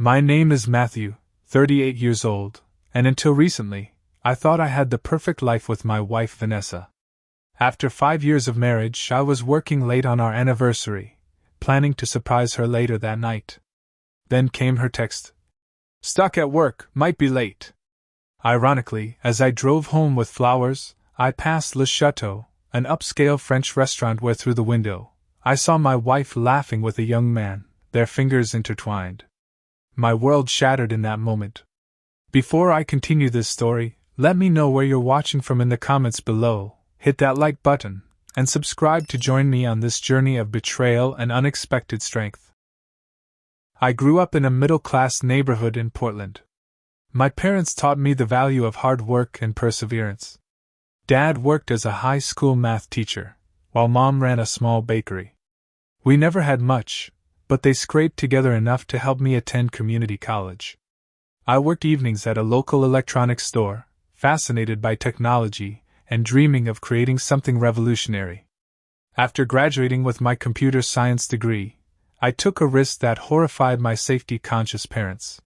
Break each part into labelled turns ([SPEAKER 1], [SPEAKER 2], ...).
[SPEAKER 1] My name is Matthew, 38 years old, and until recently, I thought I had the perfect life with my wife Vanessa. After 5 years of marriage, I was working late on our anniversary, planning to surprise her later that night. Then came her text. "Stuck at work, might be late." Ironically, as I drove home with flowers, I passed Le Chateau, an upscale French restaurant where through the window, I saw my wife laughing with a young man, their fingers intertwined. My world shattered in that moment. Before I continue this story, let me know where you're watching from in the comments below, hit that like button, and subscribe to join me on this journey of betrayal and unexpected strength. I grew up in a middle-class neighborhood in Portland. My parents taught me the value of hard work and perseverance. Dad worked as a high school math teacher, while Mom ran a small bakery. We never had much, but they scraped together enough to help me attend community college. I worked evenings at a local electronics store, fascinated by technology and dreaming of creating something revolutionary. After graduating with my computer science degree, I took a risk that horrified my safety-conscious parents.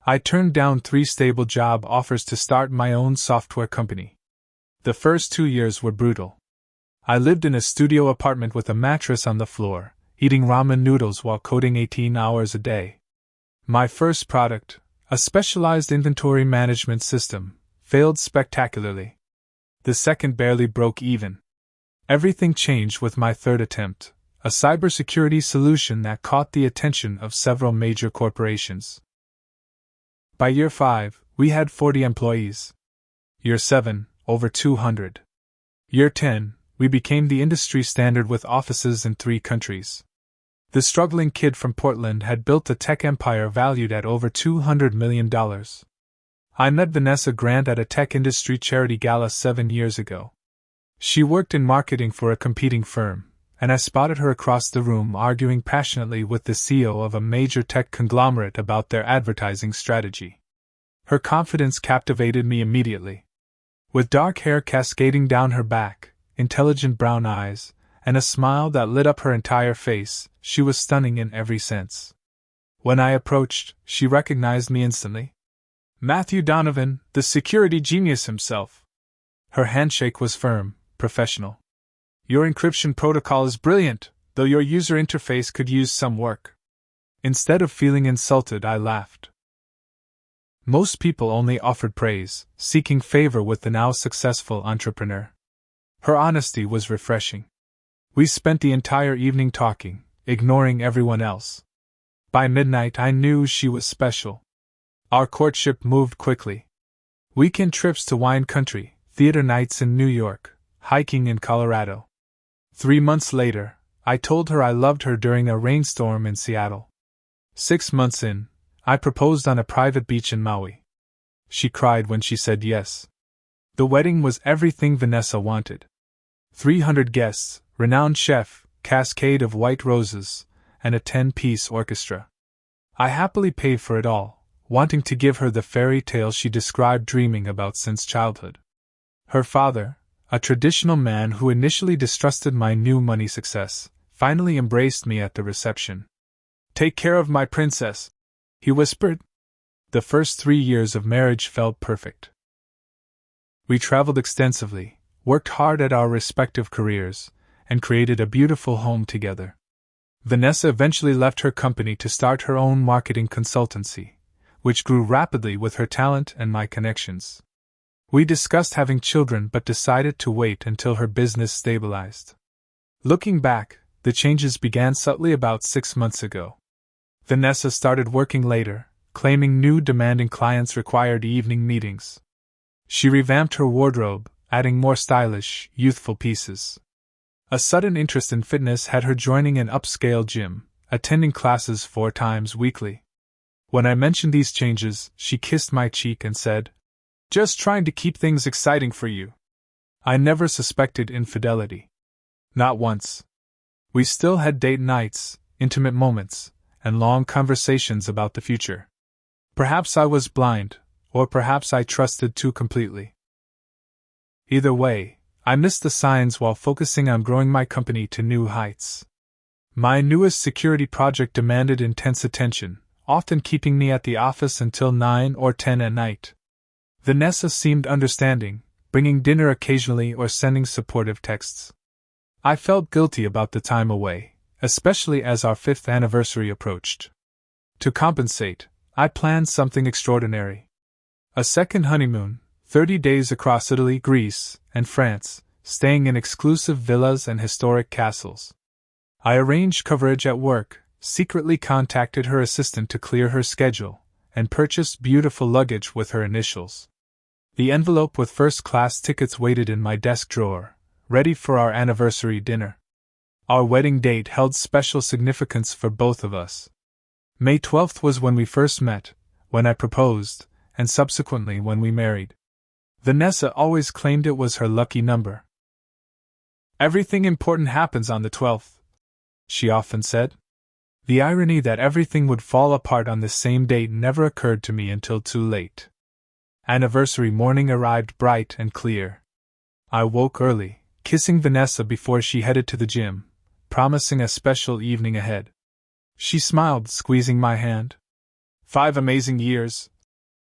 [SPEAKER 1] I turned down 3 stable job offers to start my own software company. The first 2 years were brutal. I lived in a studio apartment with a mattress on the floor, eating ramen noodles while coding 18 hours a day. My first product, a specialized inventory management system, failed spectacularly. The second barely broke even. Everything changed with my third attempt, a cybersecurity solution that caught the attention of several major corporations. By year 5, we had 40 employees. Year 7, over 200. Year 10, we became the industry standard with offices in 3 countries. The struggling kid from Portland had built a tech empire valued at over $200 million. I met Vanessa Grant at a tech industry charity gala 7 years ago. She worked in marketing for a competing firm, and I spotted her across the room arguing passionately with the CEO of a major tech conglomerate about their advertising strategy. Her confidence captivated me immediately. With dark hair cascading down her back, intelligent brown eyes, and a smile that lit up her entire face, she was stunning in every sense. When I approached, she recognized me instantly. Matthew Donovan, the security genius himself. Her handshake was firm, professional. Your encryption protocol is brilliant, though your user interface could use some work. Instead of feeling insulted, I laughed. Most people only offered praise, seeking favor with the now successful entrepreneur. Her honesty was refreshing. We spent the entire evening talking, ignoring everyone else. By midnight, I knew she was special. Our courtship moved quickly. Weekend trips to wine country, theater nights in New York, hiking in Colorado. 3 months later, I told her I loved her during a rainstorm in Seattle. 6 months in, I proposed on a private beach in Maui. She cried when she said yes. The wedding was everything Vanessa wanted. 300 guests, renowned chef, cascade of white roses, and a 10-piece orchestra. I happily paid for it all, wanting to give her the fairy tale she described dreaming about since childhood. Her father, a traditional man who initially distrusted my new money success, finally embraced me at the reception. "Take care of my princess," he whispered. The first 3 years of marriage felt perfect. We traveled extensively, worked hard at our respective careers, and created a beautiful home together. Vanessa eventually left her company to start her own marketing consultancy, which grew rapidly with her talent and my connections. We discussed having children but decided to wait until her business stabilized. Looking back, the changes began subtly about 6 months ago. Vanessa started working later, claiming new demanding clients required evening meetings. She revamped her wardrobe, adding more stylish, youthful pieces. A sudden interest in fitness had her joining an upscale gym, attending classes 4 times weekly. When I mentioned these changes, she kissed my cheek and said, "Just trying to keep things exciting for you." I never suspected infidelity. Not once. We still had date nights, intimate moments, and long conversations about the future. Perhaps I was blind, or perhaps I trusted too completely. Either way, I missed the signs while focusing on growing my company to new heights. My newest security project demanded intense attention, often keeping me at the office until 9 or 10 at night. Vanessa seemed understanding, bringing dinner occasionally or sending supportive texts. I felt guilty about the time away, especially as our 5th anniversary approached. To compensate, I planned something extraordinary. A second honeymoon, 30 days across Italy, Greece, and France, staying in exclusive villas and historic castles. I arranged coverage at work, secretly contacted her assistant to clear her schedule, and purchased beautiful luggage with her initials. The envelope with first-class tickets waited in my desk drawer, ready for our anniversary dinner. Our wedding date held special significance for both of us. May 12th was when we first met, when I proposed, and subsequently when we married. Vanessa always claimed it was her lucky number. "Everything important happens on the 12th," she often said. The irony that everything would fall apart on this same date never occurred to me until too late. Anniversary morning arrived bright and clear. I woke early, kissing Vanessa before she headed to the gym, promising a special evening ahead. She smiled, squeezing my hand. "5 amazing years,"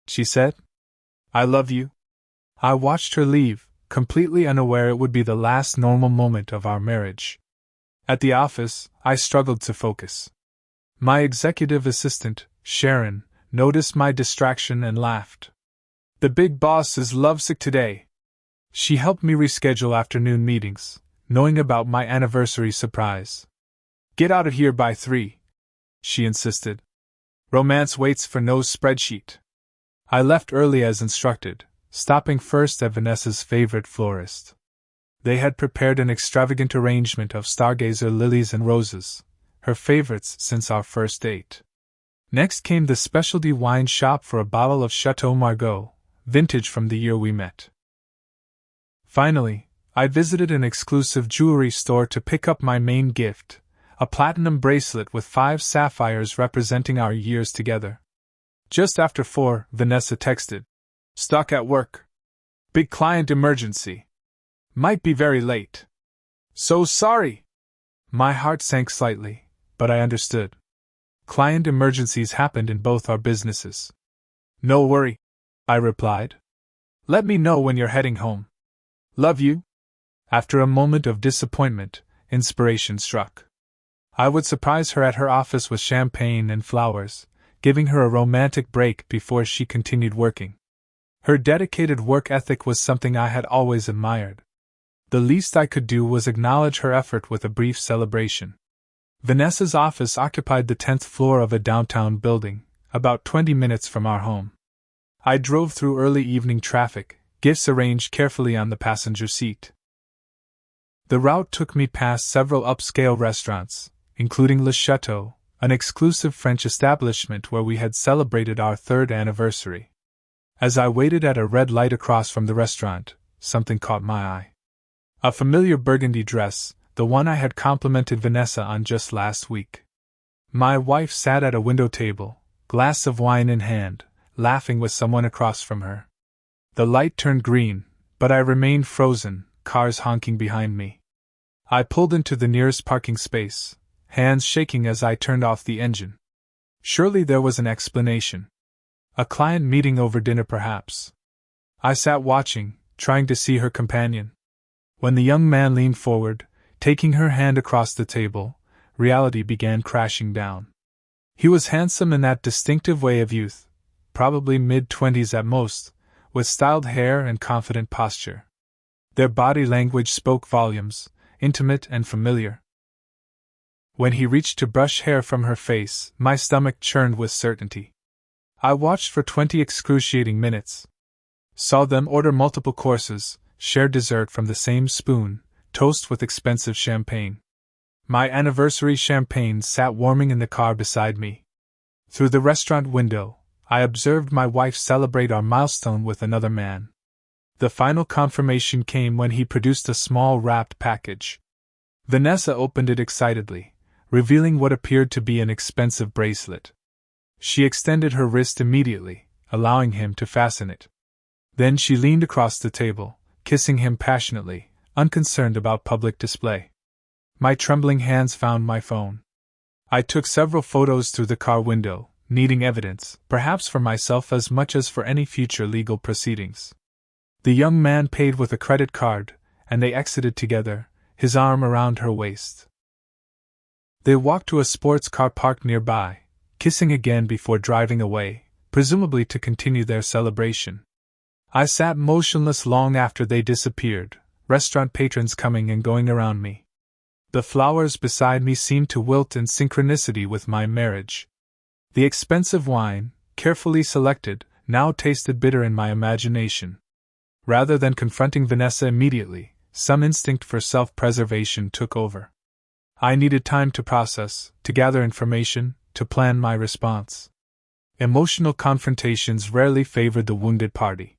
[SPEAKER 1] she said. "I love you." I watched her leave, completely unaware it would be the last normal moment of our marriage. At the office, I struggled to focus. My executive assistant, Sharon, noticed my distraction and laughed. "The big boss is lovesick today." She helped me reschedule afternoon meetings, knowing about my anniversary surprise. "Get out of here by 3, she insisted. "Romance waits for no spreadsheet." I left early as instructed, stopping first at Vanessa's favorite florist. They had prepared an extravagant arrangement of stargazer lilies and roses, her favorites since our first date. Next came the specialty wine shop for a bottle of Chateau Margaux, vintage from the year we met. Finally, I visited an exclusive jewelry store to pick up my main gift, a platinum bracelet with 5 sapphires representing our years together. Just after 4, Vanessa texted, "Stuck at work. Big client emergency. Might be very late. So sorry." My heart sank slightly, but I understood. Client emergencies happened in both our businesses. "No worry," I replied. "Let me know when you're heading home. Love you." After a moment of disappointment, inspiration struck. I would surprise her at her office with champagne and flowers, giving her a romantic break before she continued working. Her dedicated work ethic was something I had always admired. The least I could do was acknowledge her effort with a brief celebration. Vanessa's office occupied the 10th floor of a downtown building, about 20 minutes from our home. I drove through early evening traffic, gifts arranged carefully on the passenger seat. The route took me past several upscale restaurants, including Le Chateau, an exclusive French establishment where we had celebrated our 3rd anniversary. As I waited at a red light across from the restaurant, something caught my eye. A familiar burgundy dress, the one I had complimented Vanessa on just last week. My wife sat at a window table, glass of wine in hand, laughing with someone across from her. The light turned green, but I remained frozen, cars honking behind me. I pulled into the nearest parking space, hands shaking as I turned off the engine. Surely there was an explanation. A client meeting over dinner, perhaps. I sat watching, trying to see her companion. When the young man leaned forward, taking her hand across the table, reality began crashing down. He was handsome in that distinctive way of youth, probably mid-20s at most, with styled hair and confident posture. Their body language spoke volumes, intimate and familiar. When he reached to brush hair from her face, my stomach churned with certainty. I watched for 20 excruciating minutes. Saw them order multiple courses, share dessert from the same spoon, toast with expensive champagne. My anniversary champagne sat warming in the car beside me. Through the restaurant window, I observed my wife celebrate our milestone with another man. The final confirmation came when he produced a small wrapped package. Vanessa opened it excitedly, revealing what appeared to be an expensive bracelet. She extended her wrist immediately, allowing him to fasten it. Then she leaned across the table, kissing him passionately, unconcerned about public display. My trembling hands found my phone. I took several photos through the car window, needing evidence, perhaps for myself as much as for any future legal proceedings. The young man paid with a credit card, and they exited together, his arm around her waist. They walked to a sports car parked nearby, kissing again before driving away, presumably to continue their celebration. I sat motionless long after they disappeared, restaurant patrons coming and going around me. The flowers beside me seemed to wilt in synchronicity with my marriage. The expensive wine, carefully selected, now tasted bitter in my imagination. Rather than confronting Vanessa immediately, some instinct for self-preservation took over. I needed time to process, to gather information, to plan my response. Emotional confrontations rarely favored the wounded party.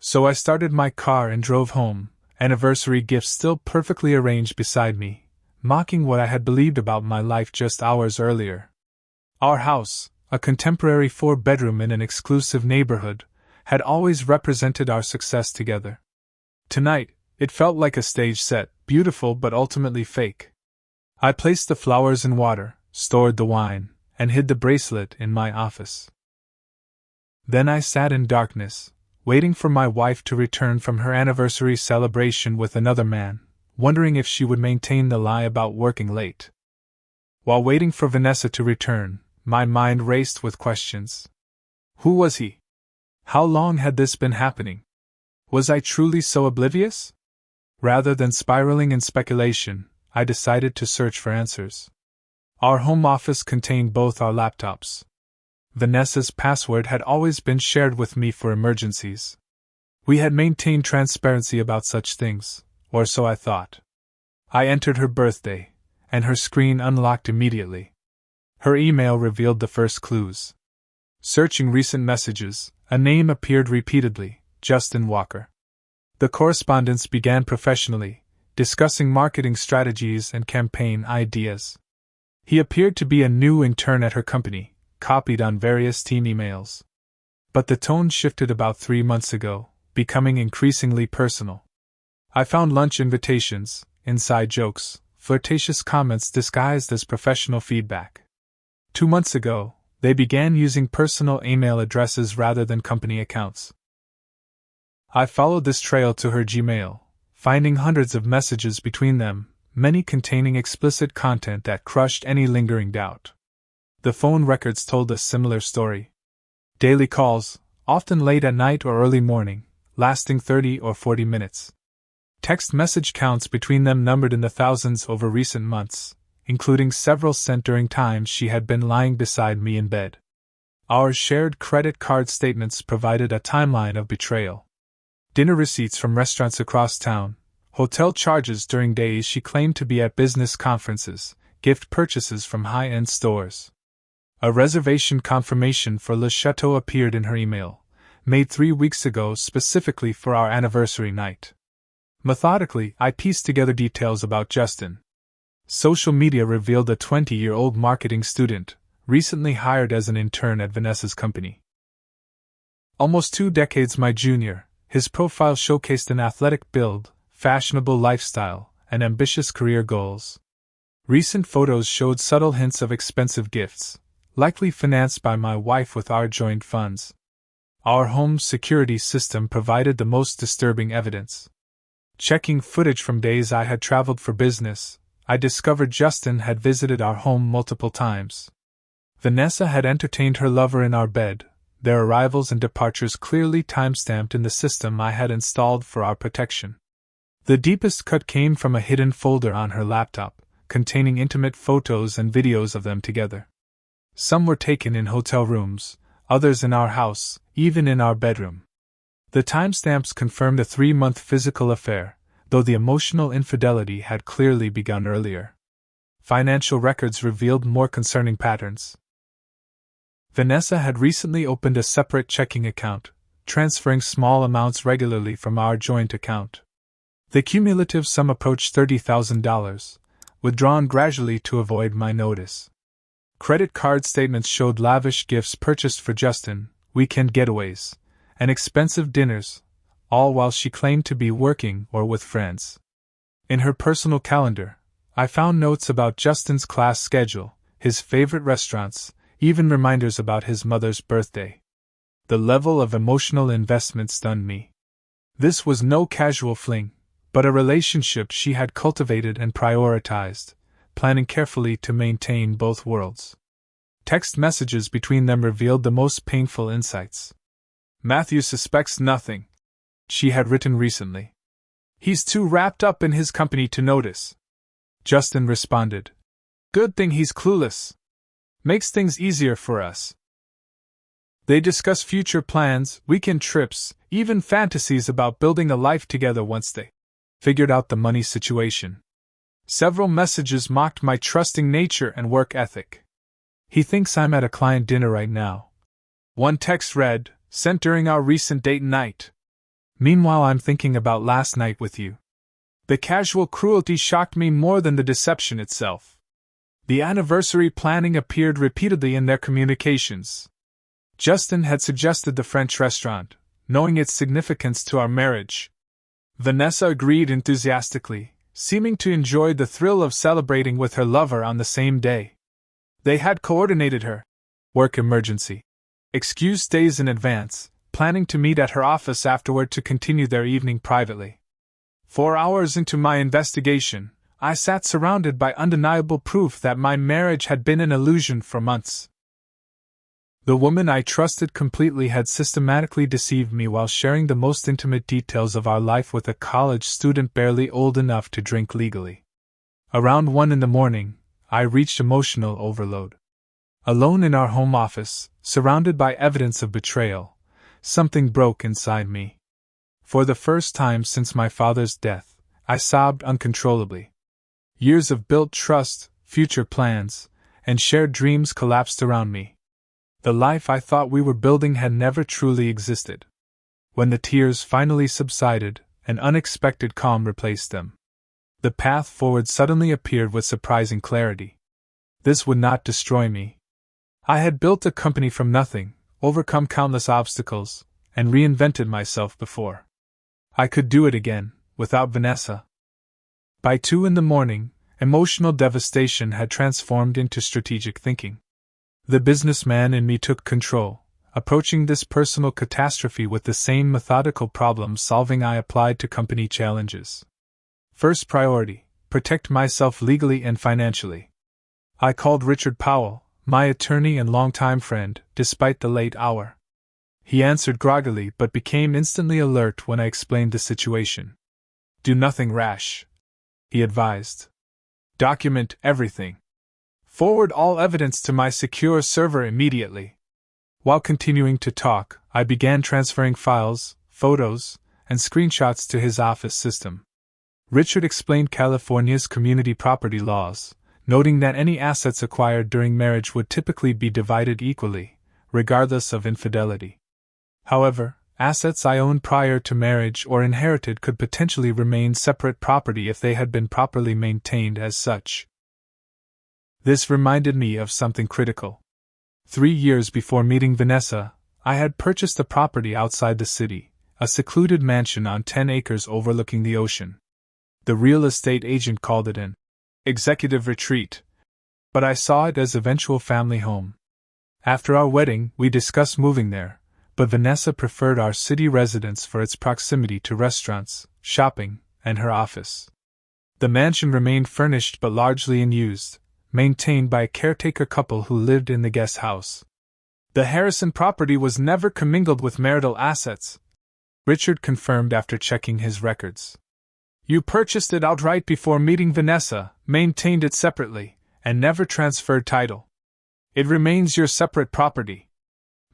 [SPEAKER 1] So I started my car and drove home, anniversary gifts still perfectly arranged beside me, mocking what I had believed about my life just hours earlier. Our house, a contemporary 4-bedroom in an exclusive neighborhood, had always represented our success together. Tonight, it felt like a stage set, beautiful but ultimately fake. I placed the flowers in water, stored the wine, and hid the bracelet in my office. Then I sat in darkness, waiting for my wife to return from her anniversary celebration with another man, wondering if she would maintain the lie about working late. While waiting for Vanessa to return, my mind raced with questions. Who was he? How long had this been happening? Was I truly so oblivious? Rather than spiraling in speculation, I decided to search for answers. Our home office contained both our laptops. Vanessa's password had always been shared with me for emergencies. We had maintained transparency about such things, or so I thought. I entered her birthday, and her screen unlocked immediately. Her email revealed the first clues. Searching recent messages, a name appeared repeatedly, Justin Walker. The correspondence began professionally, discussing marketing strategies and campaign ideas. He appeared to be a new intern at her company, copied on various team emails. But the tone shifted about 3 months ago, becoming increasingly personal. I found lunch invitations, inside jokes, flirtatious comments disguised as professional feedback. 2 months ago, they began using personal email addresses rather than company accounts. I followed this trail to her Gmail, finding hundreds of messages between them, many containing explicit content that crushed any lingering doubt. The phone records told a similar story. Daily calls, often late at night or early morning, lasting 30 or 40 minutes. Text message counts between them numbered in the thousands over recent months, including several sent during times she had been lying beside me in bed. Our shared credit card statements provided a timeline of betrayal. Dinner receipts from restaurants across town, hotel charges during days she claimed to be at business conferences, gift purchases from high-end stores. A reservation confirmation for Le Chateau appeared in her email, made 3 weeks ago specifically for our anniversary night. Methodically, I pieced together details about Justin. Social media revealed a 20-year-old marketing student, recently hired as an intern at Vanessa's company. Almost 2 decades my junior, his profile showcased an athletic build, fashionable lifestyle, and ambitious career goals. Recent photos showed subtle hints of expensive gifts, likely financed by my wife with our joint funds. Our home security system provided the most disturbing evidence. Checking footage from days I had traveled for business, I discovered Justin had visited our home multiple times. Vanessa had entertained her lover in our bed, their arrivals and departures clearly timestamped in the system I had installed for our protection. The deepest cut came from a hidden folder on her laptop, containing intimate photos and videos of them together. Some were taken in hotel rooms, others in our house, even in our bedroom. The timestamps confirmed a 3-month physical affair, though the emotional infidelity had clearly begun earlier. Financial records revealed more concerning patterns. Vanessa had recently opened a separate checking account, transferring small amounts regularly from our joint account. The cumulative sum approached $30,000, withdrawn gradually to avoid my notice. Credit card statements showed lavish gifts purchased for Justin, weekend getaways, and expensive dinners, all while she claimed to be working or with friends. In her personal calendar, I found notes about Justin's class schedule, his favorite restaurants, even reminders about his mother's birthday. The level of emotional investment stunned me. This was no casual fling, but a relationship she had cultivated and prioritized, planning carefully to maintain both worlds. Text messages between them revealed the most painful insights. "Matthew suspects nothing," she had written recently. "He's too wrapped up in his company to notice." Justin responded, "Good thing he's clueless. Makes things easier for us." They discuss future plans, weekend trips, even fantasies about building a life together once they figured out the money situation. Several messages mocked my trusting nature and work ethic. "He thinks I'm at a client dinner right now." One text read, "Sent during our recent date night. Meanwhile, I'm thinking about last night with you." The casual cruelty shocked me more than the deception itself. The anniversary planning appeared repeatedly in their communications. Justin had suggested the French restaurant, knowing its significance to our marriage. Vanessa agreed enthusiastically, seeming to enjoy the thrill of celebrating with her lover on the same day. They had coordinated her work emergency excuse days in advance, planning to meet at her office afterward to continue their evening privately. 4 hours into my investigation, I sat surrounded by undeniable proof that my marriage had been an illusion for months. The woman I trusted completely had systematically deceived me while sharing the most intimate details of our life with a college student barely old enough to drink legally. Around 1 a.m, I reached emotional overload. Alone in our home office, surrounded by evidence of betrayal, something broke inside me. For the first time since my father's death, I sobbed uncontrollably. Years of built trust, future plans, and shared dreams collapsed around me. The life I thought we were building had never truly existed. When the tears finally subsided, an unexpected calm replaced them. The path forward suddenly appeared with surprising clarity. This would not destroy me. I had built a company from nothing, overcome countless obstacles, and reinvented myself before. I could do it again, without Vanessa. By 2 a.m, emotional devastation had transformed into strategic thinking. The businessman in me took control, approaching this personal catastrophe with the same methodical problem-solving I applied to company challenges. First priority, protect myself legally and financially. I called Richard Powell, my attorney and longtime friend, despite the late hour. He answered groggily but became instantly alert when I explained the situation. "Do nothing rash," he advised. "Document everything. Forward all evidence to my secure server immediately." While continuing to talk, I began transferring files, photos, and screenshots to his office system. Richard explained California's community property laws, noting that any assets acquired during marriage would typically be divided equally, regardless of infidelity. However, assets I owned prior to marriage or inherited could potentially remain separate property if they had been properly maintained as such. This reminded me of something critical. 3 years before meeting Vanessa, I had purchased a property outside the city, a secluded mansion on 10 acres overlooking the ocean. The real estate agent called it an executive retreat, but I saw it as eventual family home. After our wedding, we discussed moving there, but Vanessa preferred our city residence for its proximity to restaurants, shopping, and her office. The mansion remained furnished but largely unused, maintained by a caretaker couple who lived in the guest house. The Harrison property was never commingled with marital assets, Richard confirmed after checking his records. "You purchased it outright before meeting Vanessa, maintained it separately, and never transferred title. It remains your separate property."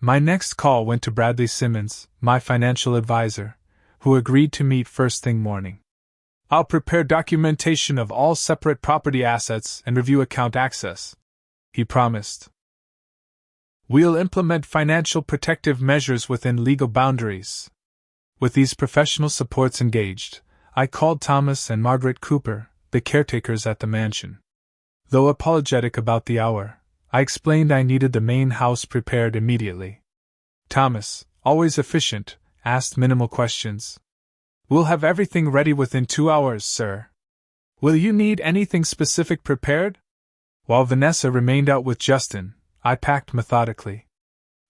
[SPEAKER 1] My next call went to Bradley Simmons, my financial advisor, who agreed to meet first thing morning. "I'll prepare documentation of all separate property assets and review account access," he promised. "We'll implement financial protective measures within legal boundaries." With these professional supports engaged, I called Thomas and Margaret Cooper, the caretakers at the mansion. Though apologetic about the hour, I explained I needed the main house prepared immediately. Thomas, always efficient, asked minimal questions. "We'll have everything ready within 2 hours, sir. Will you need anything specific prepared?" While Vanessa remained out with Justin, I packed methodically.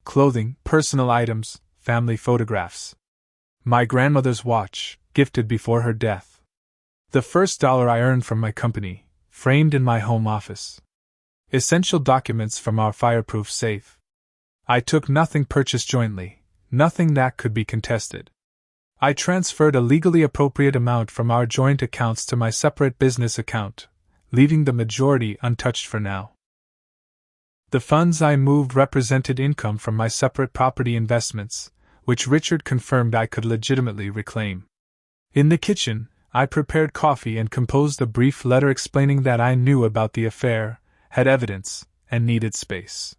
[SPEAKER 1] Clothing, personal items, family photographs. My grandmother's watch, gifted before her death. The first dollar I earned from my company, framed in my home office. Essential documents from our fireproof safe. I took nothing purchased jointly, nothing that could be contested. I transferred a legally appropriate amount from our joint accounts to my separate business account, leaving the majority untouched for now. The funds I moved represented income from my separate property investments, which Richard confirmed I could legitimately reclaim. In the kitchen, I prepared coffee and composed a brief letter explaining that I knew about the affair, had evidence, and needed space.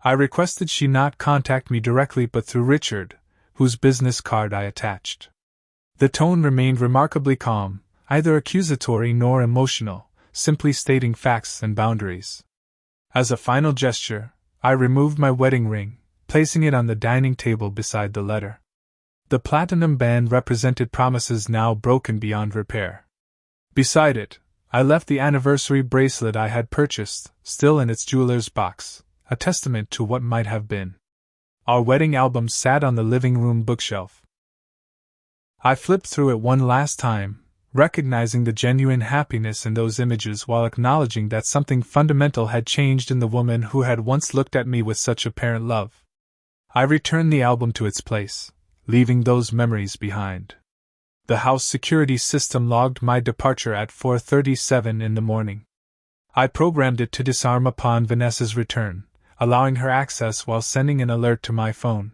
[SPEAKER 1] I requested she not contact me directly but through Richard, whose business card I attached. The tone remained remarkably calm, neither accusatory nor emotional, simply stating facts and boundaries. As a final gesture, I removed my wedding ring, placing it on the dining table beside the letter. The platinum band represented promises now broken beyond repair. Beside it, I left the anniversary bracelet I had purchased, still in its jeweler's box, a testament to what might have been. Our wedding album sat on the living room bookshelf. I flipped through it one last time, recognizing the genuine happiness in those images while acknowledging that something fundamental had changed in the woman who had once looked at me with such apparent love. I returned the album to its place, leaving those memories behind. The house security system logged my departure at 4:37 in the morning. I programmed it to disarm upon Vanessa's return, allowing her access while sending an alert to my phone.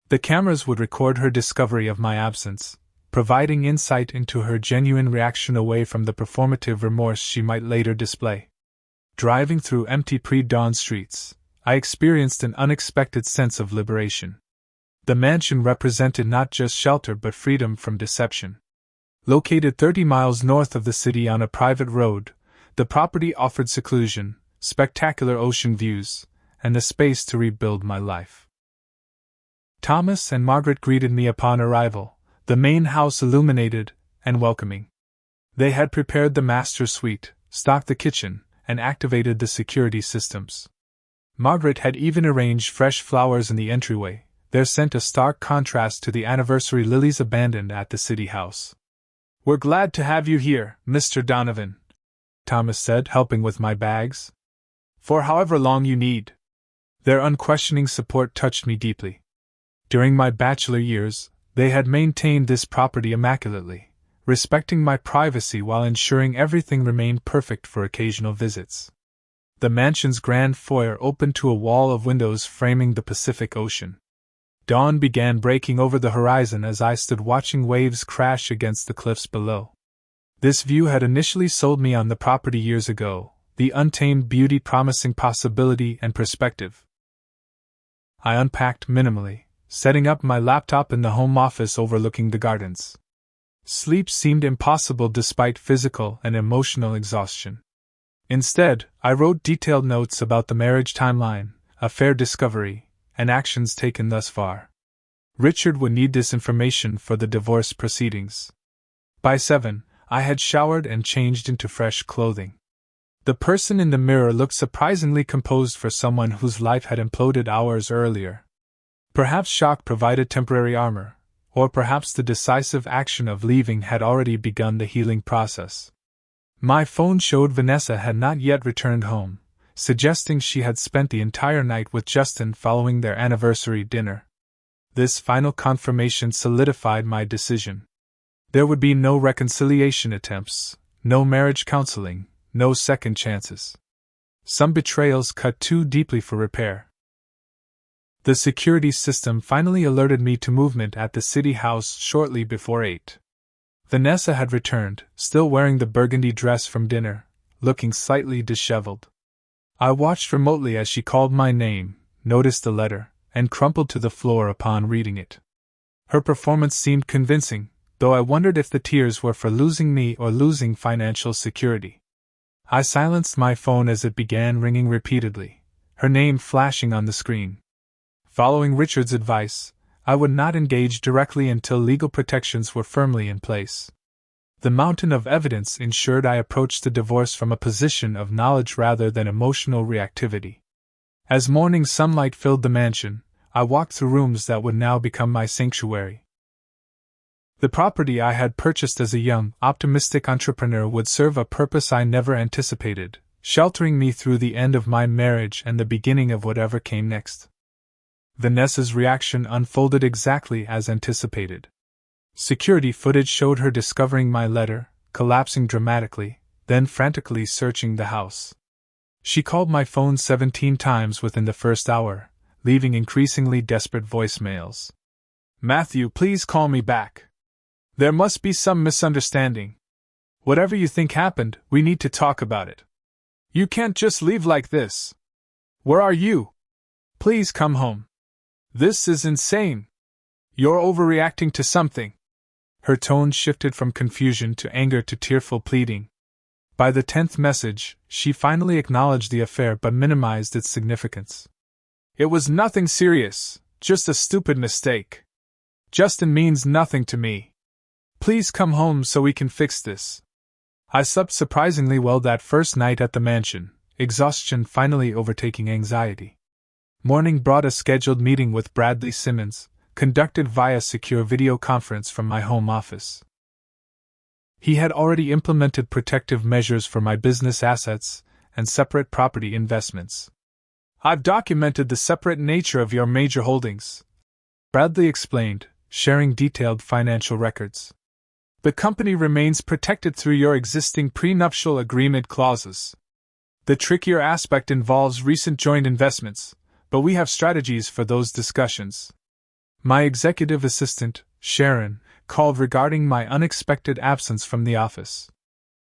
[SPEAKER 1] The cameras would record her discovery of my absence, providing insight into her genuine reaction away from the performative remorse she might later display. Driving through empty pre-dawn streets, I experienced an unexpected sense of liberation. The mansion represented not just shelter but freedom from deception. Located 30 miles north of the city on a private road, the property offered seclusion, spectacular ocean views, and the space to rebuild my life. Thomas and Margaret greeted me upon arrival, the main house illuminated and welcoming. They had prepared the master suite, stocked the kitchen, and activated the security systems. Margaret had even arranged fresh flowers in the entryway, their scent a stark contrast to the anniversary lilies abandoned at the city house. "We're glad to have you here, Mr. Donovan," Thomas said, helping with my bags. "For however long you need." Their unquestioning support touched me deeply. During my bachelor years, they had maintained this property immaculately, respecting my privacy while ensuring everything remained perfect for occasional visits. The mansion's grand foyer opened to a wall of windows framing the Pacific Ocean. Dawn began breaking over the horizon as I stood watching waves crash against the cliffs below. This view had initially sold me on the property years ago, the untamed beauty promising possibility and perspective. I unpacked minimally, setting up my laptop in the home office overlooking the gardens. Sleep seemed impossible despite physical and emotional exhaustion. Instead, I wrote detailed notes about the marriage timeline, affair discovery, and actions taken thus far. Richard would need this information for the divorce proceedings. By 7, I had showered and changed into fresh clothing. The person in the mirror looked surprisingly composed for someone whose life had imploded hours earlier. Perhaps shock provided temporary armor, or perhaps the decisive action of leaving had already begun the healing process. My phone showed Vanessa had not yet returned home, suggesting she had spent the entire night with Justin following their anniversary dinner. This final confirmation solidified my decision. There would be no reconciliation attempts, no marriage counseling, no second chances. Some betrayals cut too deeply for repair. The security system finally alerted me to movement at the city house shortly before 8. Vanessa had returned, still wearing the burgundy dress from dinner, looking slightly disheveled. I watched remotely as she called my name, noticed the letter, and crumpled to the floor upon reading it. Her performance seemed convincing, though I wondered if the tears were for losing me or losing financial security. I silenced my phone as it began ringing repeatedly, her name flashing on the screen. Following Richard's advice, I would not engage directly until legal protections were firmly in place. The mountain of evidence ensured I approached the divorce from a position of knowledge rather than emotional reactivity. As morning sunlight filled the mansion, I walked through rooms that would now become my sanctuary. The property I had purchased as a young, optimistic entrepreneur would serve a purpose I never anticipated, sheltering me through the end of my marriage and the beginning of whatever came next. Vanessa's reaction unfolded exactly as anticipated. Security footage showed her discovering my letter, collapsing dramatically, then frantically searching the house. She called my phone 17 times within the first hour, leaving increasingly desperate voicemails. "Matthew, please call me back. There must be some misunderstanding. Whatever you think happened, we need to talk about it. You can't just leave like this. Where are you? Please come home. This is insane. You're overreacting to something." Her tone shifted from confusion to anger to tearful pleading. By the 10th message, she finally acknowledged the affair but minimized its significance. "It was nothing serious, just a stupid mistake. Justin means nothing to me. Please come home so we can fix this." I slept surprisingly well that first night at the mansion, exhaustion finally overtaking anxiety. Morning brought a scheduled meeting with Bradley Simmons, conducted via secure video conference from my home office. He had already implemented protective measures for my business assets and separate property investments. "I've documented the separate nature of your major holdings," Bradley explained, sharing detailed financial records. "The company remains protected through your existing prenuptial agreement clauses. The trickier aspect involves recent joint investments, but we have strategies for those discussions." My executive assistant, Sharon, called regarding my unexpected absence from the office.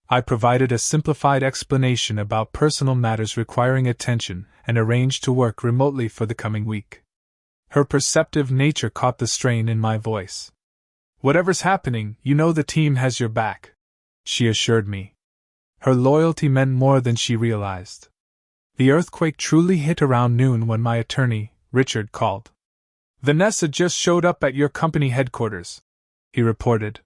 [SPEAKER 1] I provided a simplified explanation about personal matters requiring attention and arranged to work remotely for the coming week. Her perceptive nature caught the strain in my voice. "Whatever's happening, you know the team has your back," she assured me. Her loyalty meant more than she realized. The earthquake truly hit around noon when my attorney, Richard, called. "Vanessa just showed up at your company headquarters," he reported.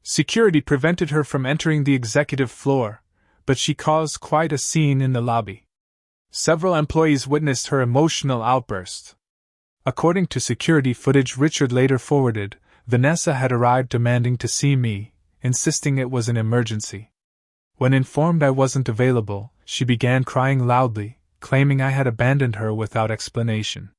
[SPEAKER 1] "Security prevented her from entering the executive floor, but she caused quite a scene in the lobby. Several employees witnessed her emotional outburst." According to security footage Richard later forwarded, Vanessa had arrived demanding to see me, insisting it was an emergency. When informed I wasn't available, she began crying loudly, claiming I had abandoned her without explanation.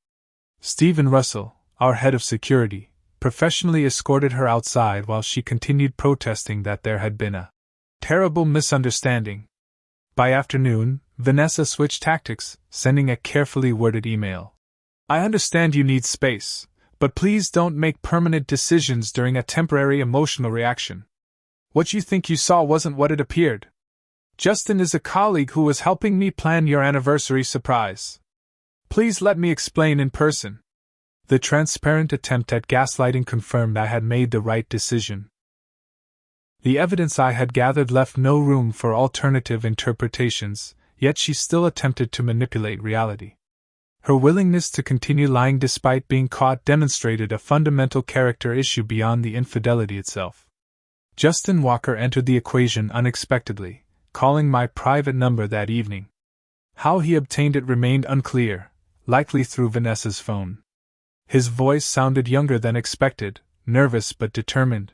[SPEAKER 1] Stephen Russell, our head of security, professionally escorted her outside while she continued protesting that there had been a terrible misunderstanding. By afternoon, Vanessa switched tactics, sending a carefully worded email. "I understand you need space, but please don't make permanent decisions during a temporary emotional reaction. What you think you saw wasn't what it appeared. Justin is a colleague who was helping me plan your anniversary surprise. Please let me explain in person." The transparent attempt at gaslighting confirmed I had made the right decision. The evidence I had gathered left no room for alternative interpretations, yet she still attempted to manipulate reality. Her willingness to continue lying despite being caught demonstrated a fundamental character issue beyond the infidelity itself. Justin Walker entered the equation unexpectedly, calling my private number that evening. How he obtained it remained unclear, likely through Vanessa's phone. His voice sounded younger than expected, nervous but determined.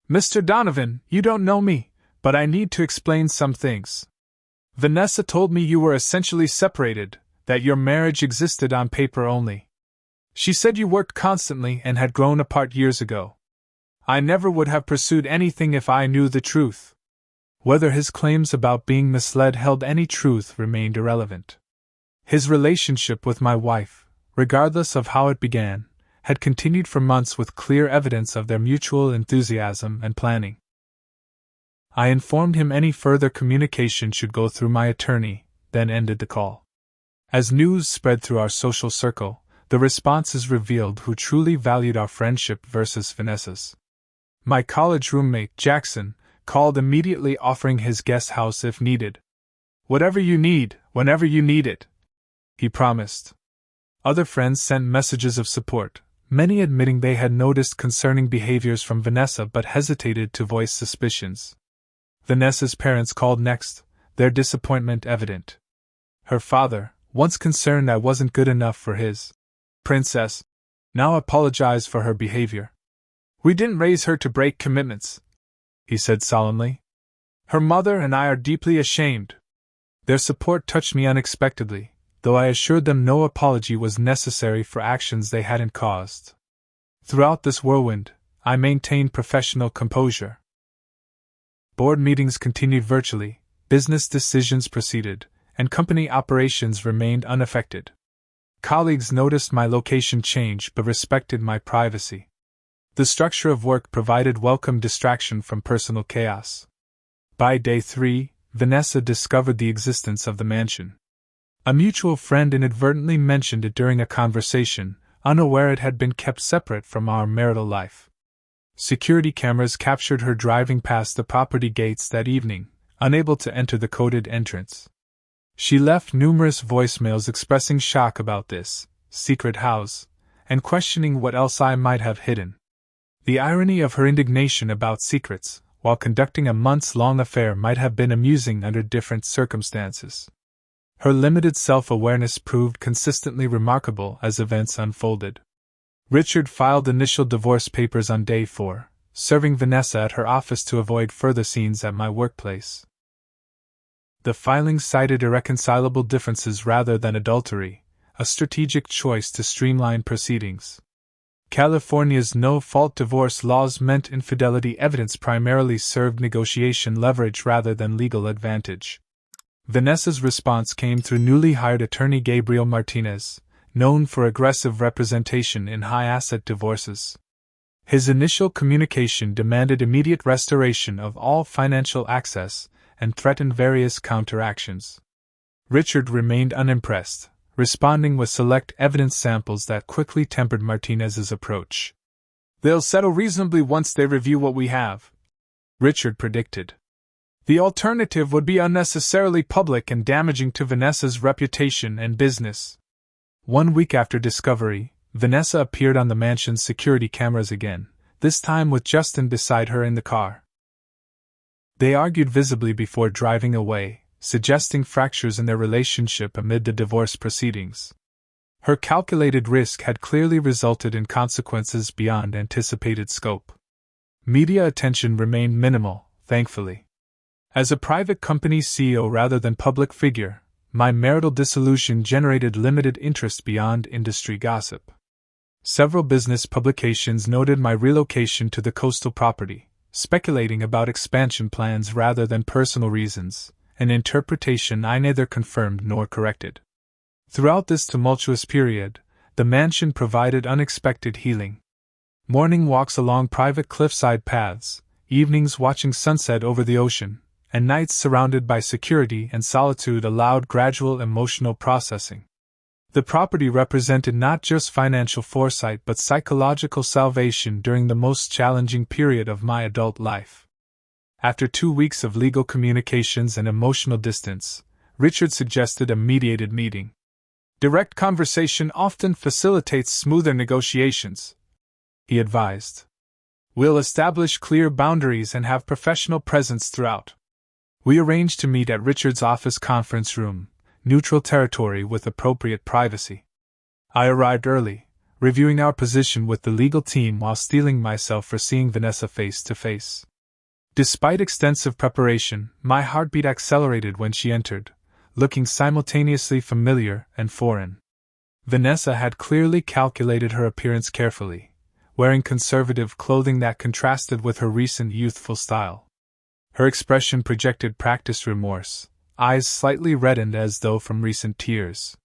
[SPEAKER 1] "Mr. Donovan, you don't know me, but I need to explain some things. Vanessa told me you were essentially separated, that your marriage existed on paper only. She said you worked constantly and had grown apart years ago. I never would have pursued anything if I knew the truth." Whether his claims about being misled held any truth remained irrelevant. His relationship with my wife, regardless of how it began, had continued for months with clear evidence of their mutual enthusiasm and planning. I informed him any further communication should go through my attorney, then ended the call. As news spread through our social circle, the responses revealed who truly valued our friendship versus Vanessa's. My college roommate, Jackson, called immediately offering his guest house if needed. "Whatever you need, whenever you need it," he promised. Other friends sent messages of support, many admitting they had noticed concerning behaviors from Vanessa but hesitated to voice suspicions. Vanessa's parents called next, their disappointment evident. Her father, once concerned I wasn't good enough for his princess, now apologized for her behavior. We didn't raise her to break commitments, he said solemnly. Her mother and I are deeply ashamed. Their support touched me unexpectedly, though I assured them no apology was necessary for actions they hadn't caused. Throughout this whirlwind, I maintained professional composure. Board meetings continued virtually, business decisions proceeded, and company operations remained unaffected. Colleagues noticed my location change but respected my privacy. The structure of work provided welcome distraction from personal chaos. By day 3, Vanessa discovered the existence of the mansion. A mutual friend inadvertently mentioned it during a conversation, unaware it had been kept separate from our marital life. Security cameras captured her driving past the property gates that evening, unable to enter the coded entrance. She left numerous voicemails expressing shock about this secret house, and questioning what else I might have hidden. The irony of her indignation about secrets, while conducting a months-long affair, might have been amusing under different circumstances. Her limited self-awareness proved consistently remarkable as events unfolded. Richard filed initial divorce papers on day 4, serving Vanessa at her office to avoid further scenes at my workplace. The filing cited irreconcilable differences rather than adultery, a strategic choice to streamline proceedings. California's no-fault divorce laws meant infidelity evidence primarily served negotiation leverage rather than legal advantage. Vanessa's response came through newly hired attorney Gabriel Martinez, known for aggressive representation in high-asset divorces. His initial communication demanded immediate restoration of all financial access and threatened various counteractions. Richard remained unimpressed, responding with select evidence samples that quickly tempered Martinez's approach. "They'll settle reasonably once they review what we have," Richard predicted. "The alternative would be unnecessarily public and damaging to Vanessa's reputation and business." 1 week after discovery, Vanessa appeared on the mansion's security cameras again, this time with Justin beside her in the car. They argued visibly before driving away, suggesting fractures in their relationship amid the divorce proceedings. Her calculated risk had clearly resulted in consequences beyond anticipated scope. Media attention remained minimal, thankfully. As a private company CEO rather than public figure, my marital dissolution generated limited interest beyond industry gossip. Several business publications noted my relocation to the coastal property, speculating about expansion plans rather than personal reasons, an interpretation I neither confirmed nor corrected. Throughout this tumultuous period, the mansion provided unexpected healing. Morning walks along private cliffside paths, evenings watching sunset over the ocean, and nights surrounded by security and solitude allowed gradual emotional processing. The property represented not just financial foresight but psychological salvation during the most challenging period of my adult life. After 2 weeks of legal communications and emotional distance, Richard suggested a mediated meeting. "Direct conversation often facilitates smoother negotiations," he advised. "We'll establish clear boundaries and have professional presence throughout." We arranged to meet at Richard's office conference room, neutral territory with appropriate privacy. I arrived early, reviewing our position with the legal team while steeling myself for seeing Vanessa face to face. Despite extensive preparation, my heartbeat accelerated when she entered, looking simultaneously familiar and foreign. Vanessa had clearly calculated her appearance carefully, wearing conservative clothing that contrasted with her recent youthful style. Her expression projected practiced remorse, eyes slightly reddened as though from recent tears.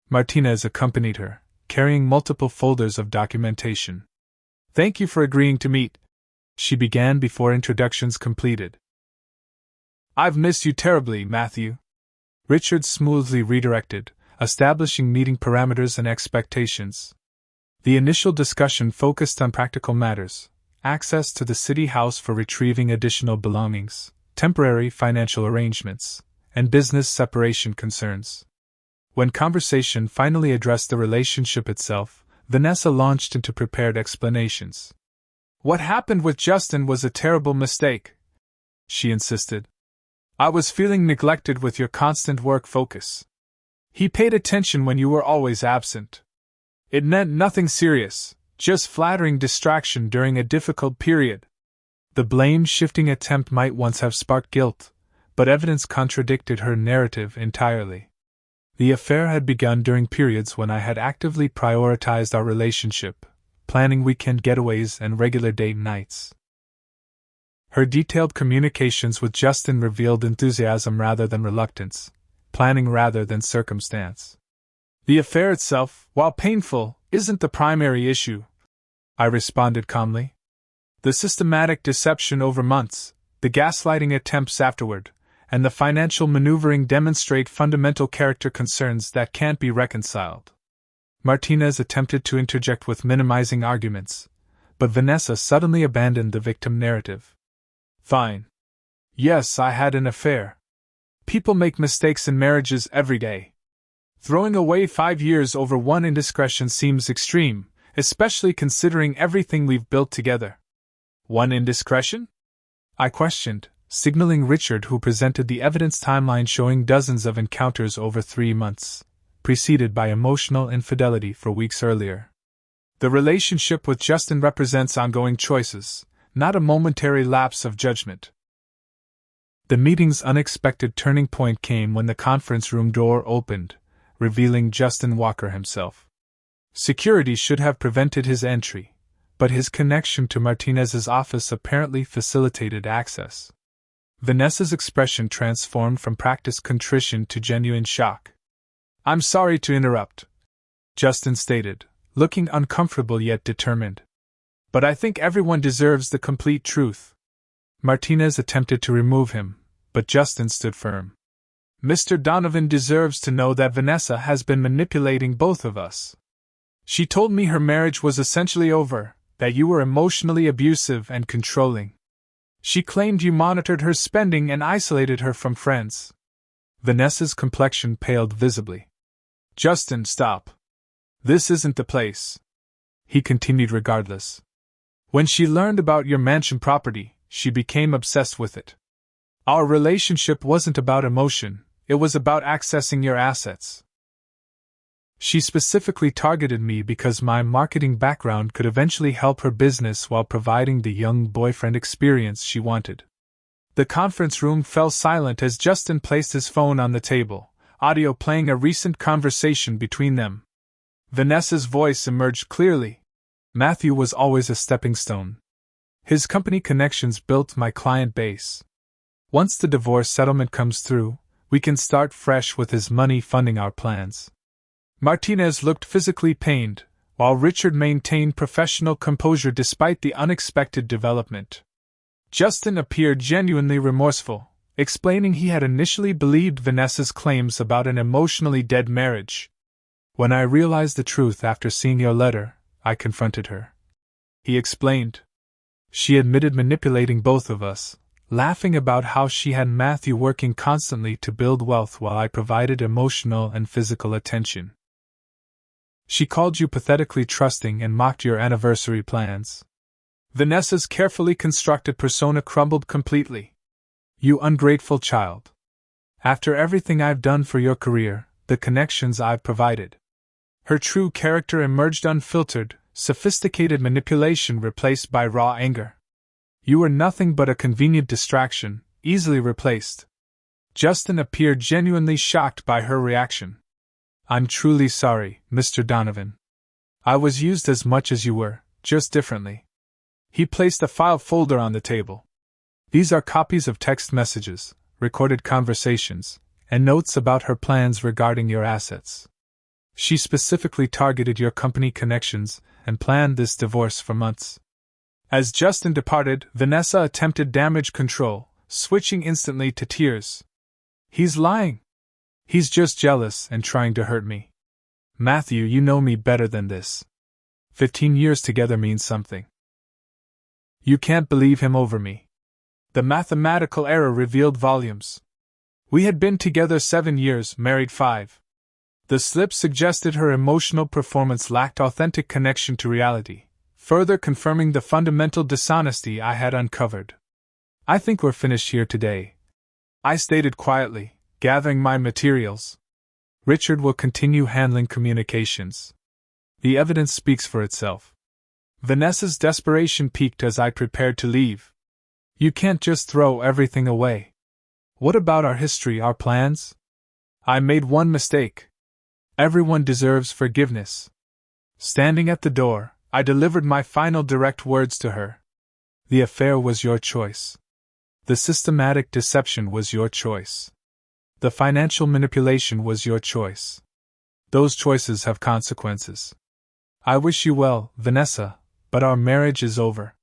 [SPEAKER 1] Martinez accompanied her, carrying multiple folders of documentation. "Thank you for agreeing to meet," she began before introductions completed. "I've missed you terribly, Matthew," Richard smoothly redirected, establishing meeting parameters and expectations. The initial discussion focused on practical matters: access to the city house for retrieving additional belongings, temporary financial arrangements, and business separation concerns. When conversation finally addressed the relationship itself, Vanessa launched into prepared explanations. "What happened with Justin was a terrible mistake," she insisted. "I was feeling neglected with your constant work focus. He paid attention when you were always absent. It meant nothing serious, just flattering distraction during a difficult period. The blame-shifting attempt might once have sparked guilt, but evidence contradicted her narrative entirely. The affair had begun during periods when I had actively prioritized our relationship, planning weekend getaways and regular date nights. Her detailed communications with Justin revealed enthusiasm rather than reluctance, planning rather than circumstance. The affair itself, while painful, isn't the primary issue, I responded calmly. The systematic deception over months, the gaslighting attempts afterward, and the financial maneuvering demonstrate fundamental character concerns that can't be reconciled. Martinez attempted to interject with minimizing arguments, but Vanessa suddenly abandoned the victim narrative. Fine. Yes, I had an affair. People make mistakes in marriages every day. Throwing away 5 years over one indiscretion seems extreme, especially considering everything we've built together. One indiscretion? I questioned, signaling Richard, who presented the evidence timeline showing dozens of encounters over 3 months, preceded by emotional infidelity for weeks earlier. The relationship with Justin represents ongoing choices, not a momentary lapse of judgment. The meeting's unexpected turning point came when the conference room door opened, revealing Justin Walker himself. Security should have prevented his entry, but his connection to Martinez's office apparently facilitated access. Vanessa's expression transformed from practiced contrition to genuine shock. "I'm sorry to interrupt," Justin stated, looking uncomfortable yet determined. "But I think everyone deserves the complete truth." Martinez attempted to remove him, but Justin stood firm. "Mr. Donovan deserves to know that Vanessa has been manipulating both of us. She told me her marriage was essentially over, that you were emotionally abusive and controlling. She claimed you monitored her spending and isolated her from friends." Vanessa's complexion paled visibly. "Justin, stop. This isn't the place," he continued regardless. "When she learned about your mansion property, she became obsessed with it. Our relationship wasn't about emotion, it was about accessing your assets. She specifically targeted me because my marketing background could eventually help her business while providing the young boyfriend experience she wanted." The conference room fell silent as Justin placed his phone on the table, audio playing a recent conversation between them. Vanessa's voice emerged clearly. "Matthew was always a stepping stone. His company connections built my client base. Once the divorce settlement comes through, we can start fresh with his money funding our plans." Martinez looked physically pained, while Richard maintained professional composure despite the unexpected development. Justin appeared genuinely remorseful, explaining he had initially believed Vanessa's claims about an emotionally dead marriage. "When I realized the truth after seeing your letter, I confronted her," he explained. "She admitted manipulating both of us, laughing about how she had Matthew working constantly to build wealth while I provided emotional and physical attention. She called you pathetically trusting and mocked your anniversary plans." Vanessa's carefully constructed persona crumbled completely. "You ungrateful child. After everything I've done for your career, the connections I've provided." Her true character emerged unfiltered, sophisticated manipulation replaced by raw anger. "You were nothing but a convenient distraction, easily replaced." Justin appeared genuinely shocked by her reaction. "I'm truly sorry, Mr. Donovan. I was used as much as you were, just differently." He placed a file folder on the table. "These are copies of text messages, recorded conversations, and notes about her plans regarding your assets. She specifically targeted your company connections and planned this divorce for months." As Justin departed, Vanessa attempted damage control, switching instantly to tears. "He's lying. He's just jealous and trying to hurt me. Matthew, you know me better than this. 15 years together means something. You can't believe him over me." The mathematical error revealed volumes. We had been together 7 years, married 5. The slip suggested her emotional performance lacked authentic connection to reality, further confirming the fundamental dishonesty I had uncovered. "I think we're finished here today," I stated quietly, gathering my materials. Richard will continue handling communications. The evidence speaks for itself. Vanessa's desperation peaked as I prepared to leave. You can't just throw everything away. What about our history, our plans? I made one mistake. Everyone deserves forgiveness. Standing at the door, I delivered my final direct words to her. The affair was your choice. The systematic deception was your choice. The financial manipulation was your choice. Those choices have consequences. I wish you well, Vanessa, but our marriage is over.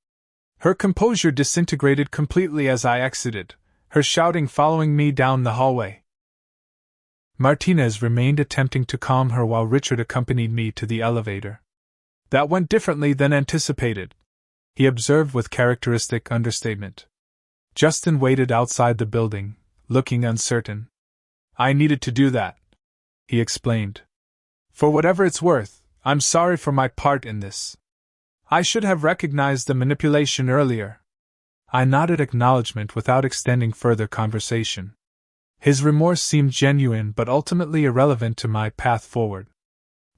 [SPEAKER 1] Her composure disintegrated completely as I exited, her shouting following me down the hallway. Martinez remained attempting to calm her while Richard accompanied me to the elevator. That went differently than anticipated, he observed with characteristic understatement. Justin waited outside the building, looking uncertain. I needed to do that, he explained. For whatever it's worth, I'm sorry for my part in this. I should have recognized the manipulation earlier. I nodded acknowledgement without extending further conversation. His remorse seemed genuine but ultimately irrelevant to my path forward.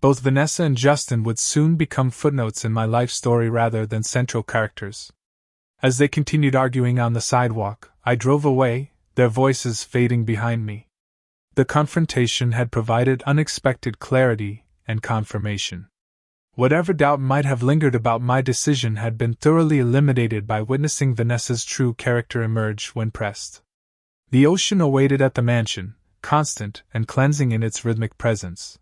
[SPEAKER 1] Both Vanessa and Justin would soon become footnotes in my life story rather than central characters. As they continued arguing on the sidewalk, I drove away, their voices fading behind me. The confrontation had provided unexpected clarity and confirmation. Whatever doubt might have lingered about my decision had been thoroughly eliminated by witnessing Vanessa's true character emerge when pressed. The ocean awaited at the mansion, constant and cleansing in its rhythmic presence.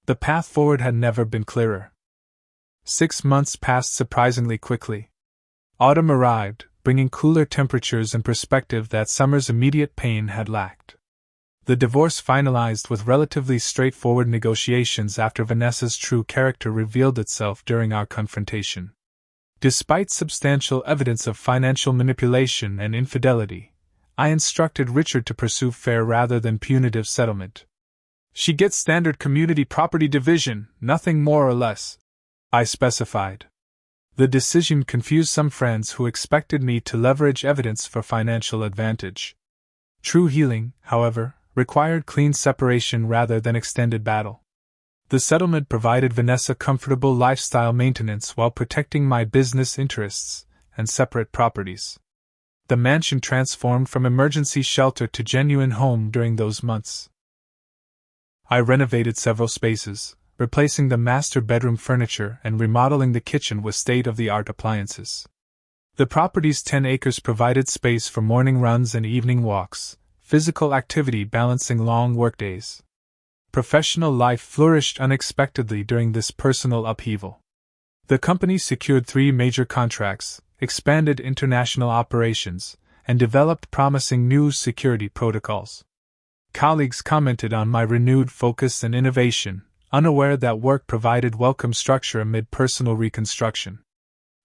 [SPEAKER 1] The path forward had never been clearer. 6 months passed surprisingly quickly. Autumn arrived, bringing cooler temperatures and perspective that summer's immediate pain had lacked. The divorce finalized with relatively straightforward negotiations after Vanessa's true character revealed itself during our confrontation. Despite substantial evidence of financial manipulation and infidelity, I instructed Richard to pursue fair rather than punitive settlement. She gets standard community property division, nothing more or less, I specified. The decision confused some friends who expected me to leverage evidence for financial advantage. True healing, however, required clean separation rather than extended battle. The settlement provided Vanessa comfortable lifestyle maintenance while protecting my business interests and separate properties. The mansion transformed from emergency shelter to genuine home during those months. I renovated several spaces, replacing the master bedroom furniture and remodeling the kitchen with state-of-the-art appliances. The property's 10 acres provided space for morning runs and evening walks, physical activity balancing long workdays. Professional life flourished unexpectedly during this personal upheaval. The company secured 3 major contracts, expanded international operations, and developed promising new security protocols. Colleagues commented on my renewed focus and innovation, unaware that work provided welcome structure amid personal reconstruction.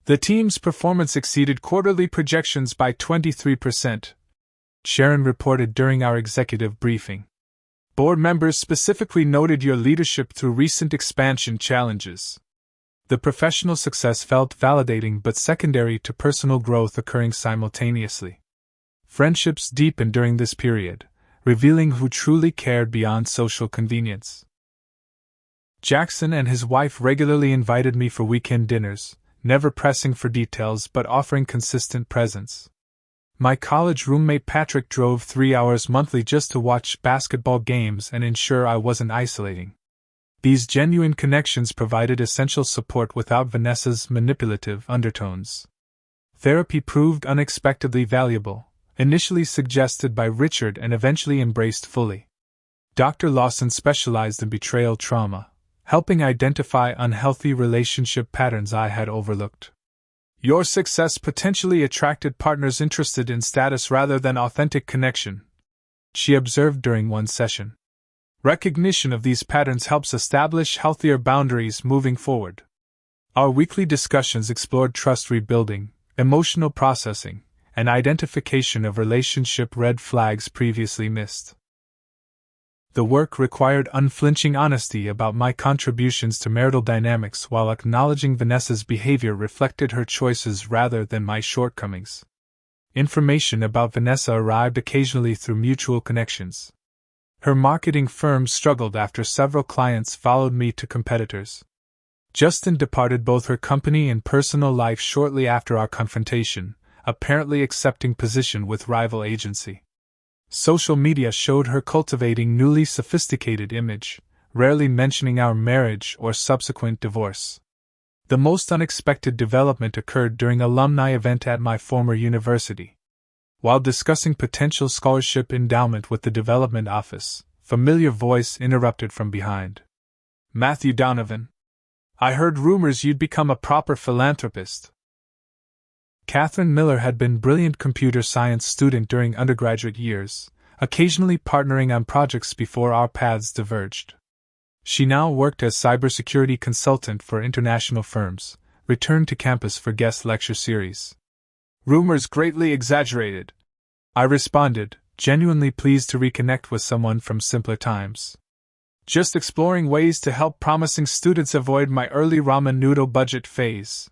[SPEAKER 1] The team's performance exceeded quarterly projections by 23%. Sharon reported during our executive briefing. Board members specifically noted your leadership through recent expansion challenges. The professional success felt validating but secondary to personal growth occurring simultaneously. Friendships deepened during this period, revealing who truly cared beyond social convenience. Jackson and his wife regularly invited me for weekend dinners, never pressing for details but offering consistent presence. My college roommate Patrick drove 3 hours monthly just to watch basketball games and ensure I wasn't isolating. These genuine connections provided essential support without Vanessa's manipulative undertones. Therapy proved unexpectedly valuable, initially suggested by Richard and eventually embraced fully. Dr. Lawson specialized in betrayal trauma, helping identify unhealthy relationship patterns I had overlooked. Your success potentially attracted partners interested in status rather than authentic connection, she observed during one session. Recognition of these patterns helps establish healthier boundaries moving forward. Our weekly discussions explored trust rebuilding, emotional processing, and identification of relationship red flags previously missed. The work required unflinching honesty about my contributions to marital dynamics while acknowledging Vanessa's behavior reflected her choices rather than my shortcomings. Information about Vanessa arrived occasionally through mutual connections. Her marketing firm struggled after several clients followed me to competitors. Justin departed both her company and personal life shortly after our confrontation, apparently accepting position with rival agency. Social media showed her cultivating newly sophisticated image, rarely mentioning our marriage or subsequent divorce. The most unexpected development occurred during an alumni event at my former university. While discussing potential scholarship endowment with the development office, familiar voice interrupted from behind. "Matthew Donovan, I heard rumors you'd become a proper philanthropist." Catherine Miller had been a brilliant computer science student during undergraduate years, occasionally partnering on projects before our paths diverged. She now worked as cybersecurity consultant for international firms, returned to campus for guest lecture series. "Rumors greatly exaggerated," I responded, genuinely pleased to reconnect with someone from simpler times. "Just exploring ways to help promising students avoid my early ramen noodle budget phase."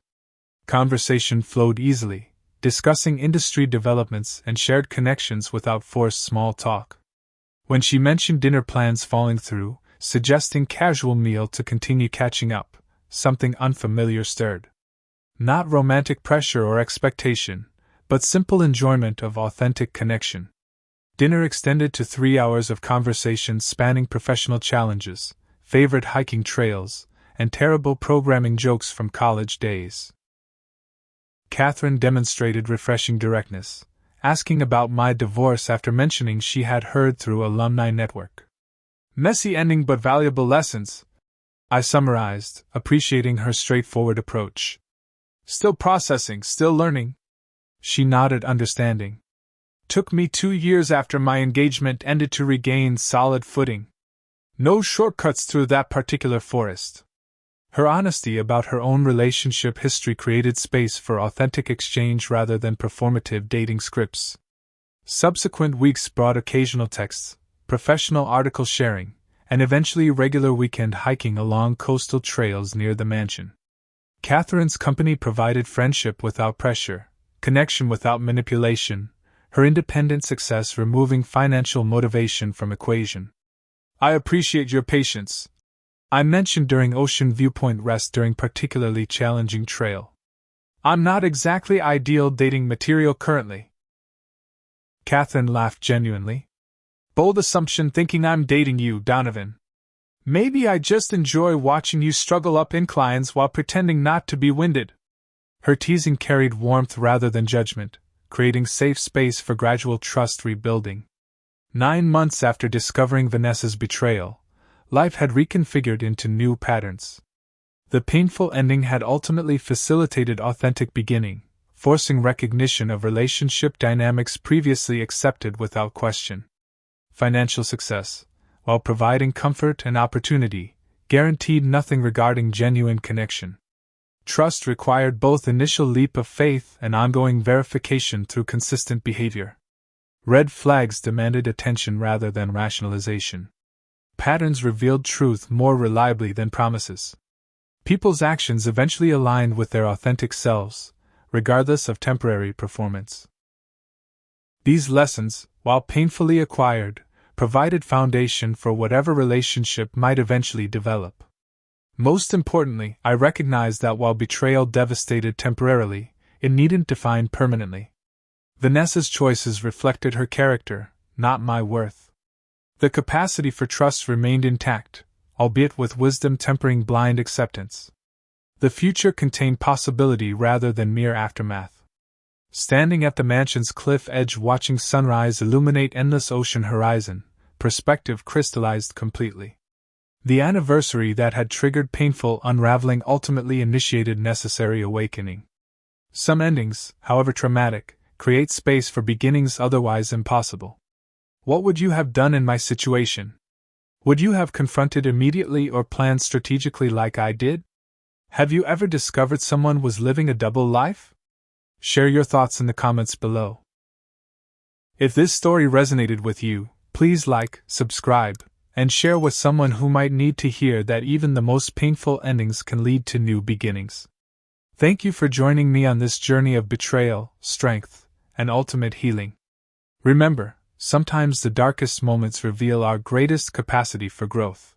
[SPEAKER 1] Conversation flowed easily, discussing industry developments and shared connections without forced small talk. When she mentioned dinner plans falling through, suggesting casual meal to continue catching up, something unfamiliar stirred. Not romantic pressure or expectation, but simple enjoyment of authentic connection. Dinner extended to 3 hours of conversation spanning professional challenges, favorite hiking trails, and terrible programming jokes from college days. Catherine demonstrated refreshing directness, asking about my divorce after mentioning she had heard through alumni network. "Messy ending but valuable lessons," I summarized, appreciating her straightforward approach. "Still processing, still learning." She nodded understanding. "Took me 2 years after my engagement ended to regain solid footing. No shortcuts through that particular forest." Her honesty about her own relationship history created space for authentic exchange rather than performative dating scripts. Subsequent weeks brought occasional texts, professional article sharing, and eventually regular weekend hiking along coastal trails near the mansion. Catherine's company provided friendship without pressure, connection without manipulation, her independent success removing financial motivation from equation. "I appreciate your patience," I mentioned during Ocean Viewpoint rest during particularly challenging trail. "I'm not exactly ideal dating material currently." Catherine laughed genuinely. "Bold assumption thinking I'm dating you, Donovan. Maybe I just enjoy watching you struggle up inclines while pretending not to be winded." Her teasing carried warmth rather than judgment, creating safe space for gradual trust rebuilding. 9 months after discovering Vanessa's betrayal, life had reconfigured into new patterns. The painful ending had ultimately facilitated authentic beginning, forcing recognition of relationship dynamics previously accepted without question. Financial success, while providing comfort and opportunity, guaranteed nothing regarding genuine connection. Trust required both initial leap of faith and ongoing verification through consistent behavior. Red flags demanded attention rather than rationalization. Patterns revealed truth more reliably than promises. People's actions eventually aligned with their authentic selves, regardless of temporary performance. These lessons, while painfully acquired, provided foundation for whatever relationship might eventually develop. Most importantly, I recognized that while betrayal devastated temporarily, it needn't define permanently. Vanessa's choices reflected her character, not my worth. The capacity for trust remained intact, albeit with wisdom tempering blind acceptance. The future contained possibility rather than mere aftermath. Standing at the mansion's cliff edge watching sunrise illuminate endless ocean horizon, perspective crystallized completely. The anniversary that had triggered painful unraveling ultimately initiated necessary awakening. Some endings, however traumatic, create space for beginnings otherwise impossible. What would you have done in my situation? Would you have confronted immediately or planned strategically like I did? Have you ever discovered someone was living a double life? Share your thoughts in the comments below. If this story resonated with you, please like, subscribe, and share with someone who might need to hear that even the most painful endings can lead to new beginnings. Thank you for joining me on this journey of betrayal, strength, and ultimate healing. Remember, sometimes the darkest moments reveal our greatest capacity for growth.